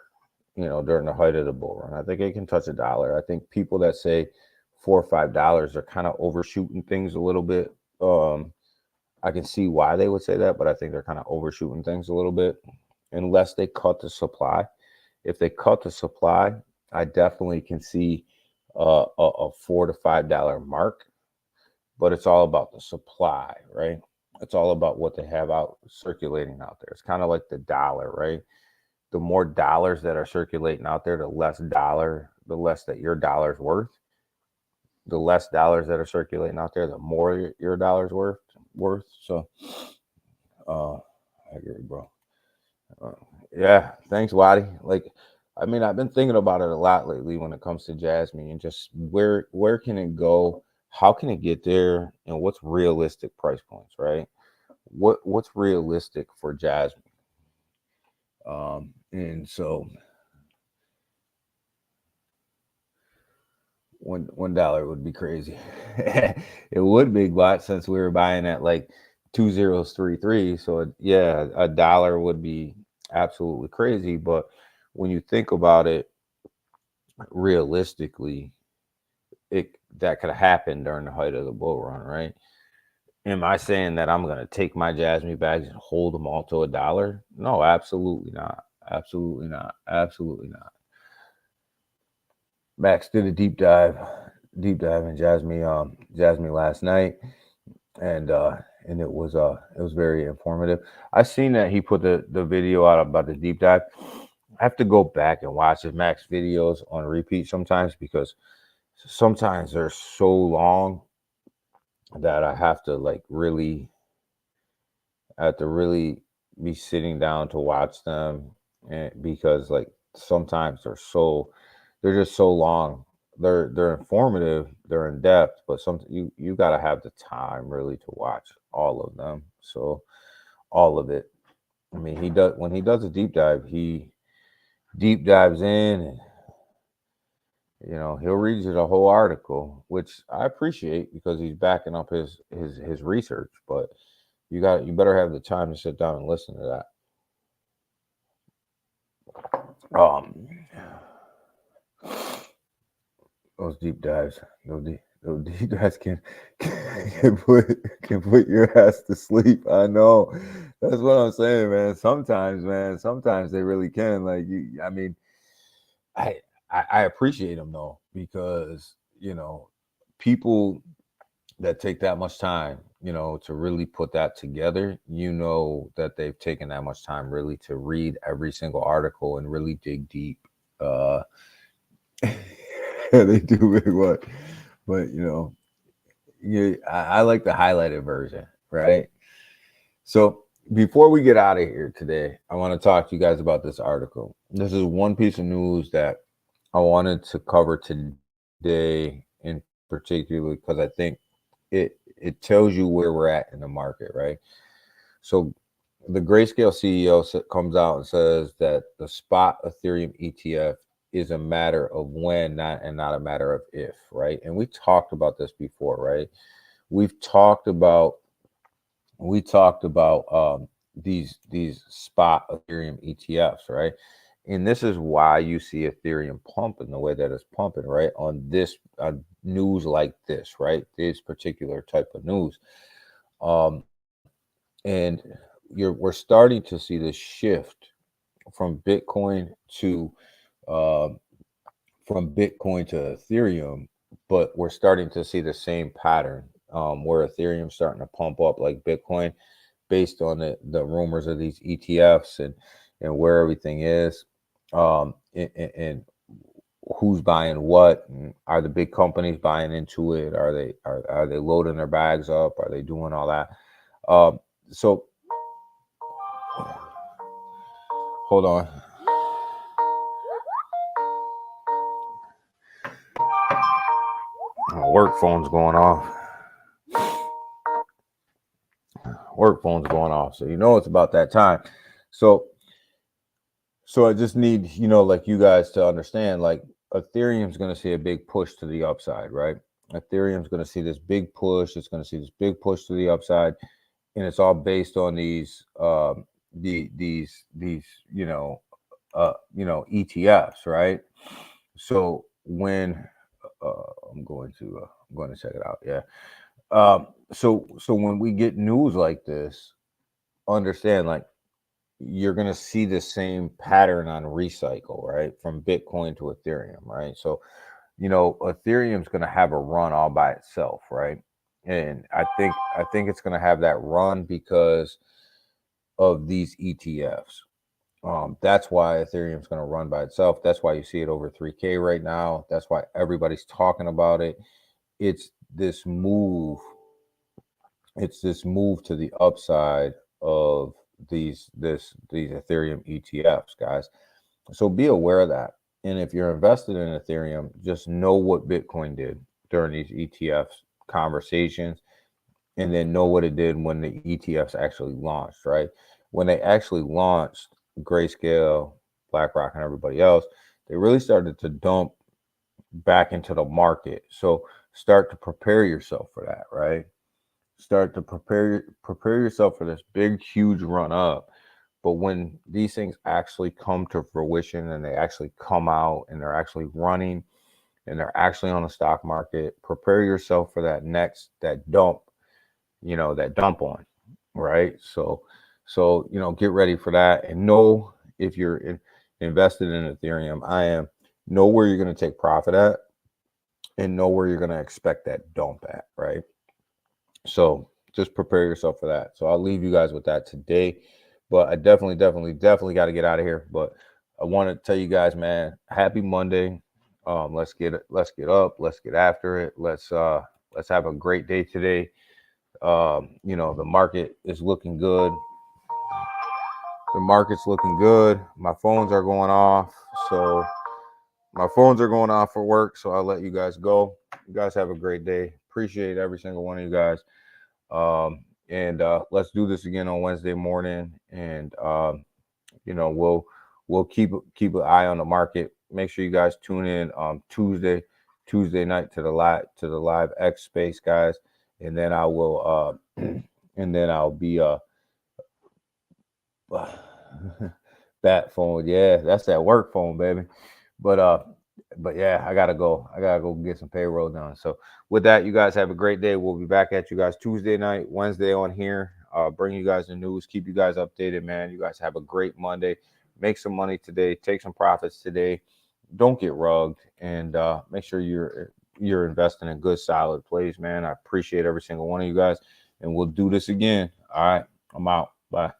during the height of the bull run. I think it can touch $1. I think people that say $4 or $5 are kind of overshooting things a little bit. I can see why they would say that, but I think they're kind of overshooting things a little bit unless they cut the supply. If they cut the supply, I definitely can see a $4 to $5 mark, but it's all about the supply, right? It's all about what they have out circulating out there. It's kind of like the dollar, right? The more dollars that are circulating out there, the less that your dollar's worth. The less dollars that are circulating out there, the more your dollar's worth. So, I agree, bro. Yeah, thanks, Waddy. Like, I mean, I've been thinking about it a lot lately when it comes to Jasmine and just where can it go? How can it get there? And what's realistic price points, right? What's realistic for Jasmine? And so $1 would be crazy. It would be, but since we were buying at like 2033, so yeah, $1 would be absolutely crazy. But when you think about it realistically, that could happen during the height of the bull run, right? Am I saying that I'm gonna take my Jasmine bags and hold them all to $1? No, absolutely not. Absolutely not. Absolutely not. Max did a deep dive in Jasmine last night, and it was very informative. I seen that he put the video out about the deep dive. I have to go back and watch his Max videos on repeat sometimes because sometimes they're so long that I have to really be sitting down to watch them, and because like sometimes they're just so long. They're informative, they're in depth, but you got to have the time really to watch all of them. So all of it. I mean, when he does a deep dive, he deep dives in, and he'll read you the whole article, which I appreciate because he's backing up his research. But you better have the time to sit down and listen to that. Those deep dives, those deep dives can put your ass to sleep. I know. That's what I'm saying, man. Sometimes they really can. Like I mean, I appreciate them though, because people that take that much time, to really put that together, that they've taken that much time really to read every single article and really dig deep. They do big what, but I like the highlighted version, right? So before we get out of here today, I want to talk to you guys about this article. This is one piece of news that I wanted to cover today in particular because I think it tells you where we're at in the market, right? So the Grayscale CEO comes out and says that the spot Ethereum ETF is a matter of when, not a matter of if, right? And we talked about this before, right? We've talked about these spot Ethereum ETFs, right? And this is why you see Ethereum pumping the way that it's pumping, right? On this news like this, right? This particular type of news. And we're starting to see this shift from Bitcoin to Ethereum, but we're starting to see the same pattern where Ethereum's starting to pump up like Bitcoin based on the rumors of these ETFs and where everything is, and who's buying what, and are the big companies buying into it? Are they loading their bags up? Are they doing all that? So hold on. Work phone's going off. So it's about that time. So I just need like you guys to understand, like Ethereum's going to see a big push to the upside, right? Ethereum's going to see this big push. It's going to see this big push to the upside, and it's all based on these ETFs, right? So when I'm going to check it out, yeah. So when we get news like this, understand like you're gonna see the same pattern on recycle, right? From Bitcoin to Ethereum, right? So Ethereum's gonna have a run all by itself, right? And I think it's gonna have that run because of these ETFs. That's why Ethereum's going to run by itself. That's why you see it over 3K right now. That's why everybody's talking about it. It's this move. It's this move to the upside of these Ethereum ETFs, guys. So be aware of that. And if you're invested in Ethereum, just know what Bitcoin did during these ETFs conversations, and then know what it did when the ETFs actually launched, right? When they actually launched, Grayscale, BlackRock, and everybody else, they really started to dump back into the market. So start to prepare yourself for that, right? Start to prepare yourself for this big, huge run up. But when these things actually come to fruition and they actually come out and they're actually running and they're actually on the stock market, prepare yourself for that dump, that dump on, right? So get ready for that, and know if you're invested in Ethereum, know where you're going to take profit at, and know where you're going to expect that dump at, right? So just prepare yourself for that. So I'll leave you guys with that today, but I definitely got to get out of here. But I want to tell you guys, man, happy Monday. Let's get up, let's get after it. Let's have a great day today. The market is looking good. The market's looking good. My phones are going off. So my phones are going off for work. So I'll let you guys go. You guys have a great day. Appreciate every single one of you guys. And let's do this again on Wednesday morning. And we'll keep an eye on the market. Make sure you guys tune in Tuesday night to the live X space, guys. And then I will and then I'll be bat phone. Yeah, that's that work phone, baby. But yeah, I gotta go get some payroll done. So with that, you guys have a great day. We'll be back at you guys Tuesday night, Wednesday on here. Bring you guys the news, keep you guys updated, man. You guys have a great Monday. Make some money today, take some profits today. Don't get rugged, and make sure you're investing in good, solid plays, man. I appreciate every single one of you guys, and we'll do this again. All right, I'm out. Bye.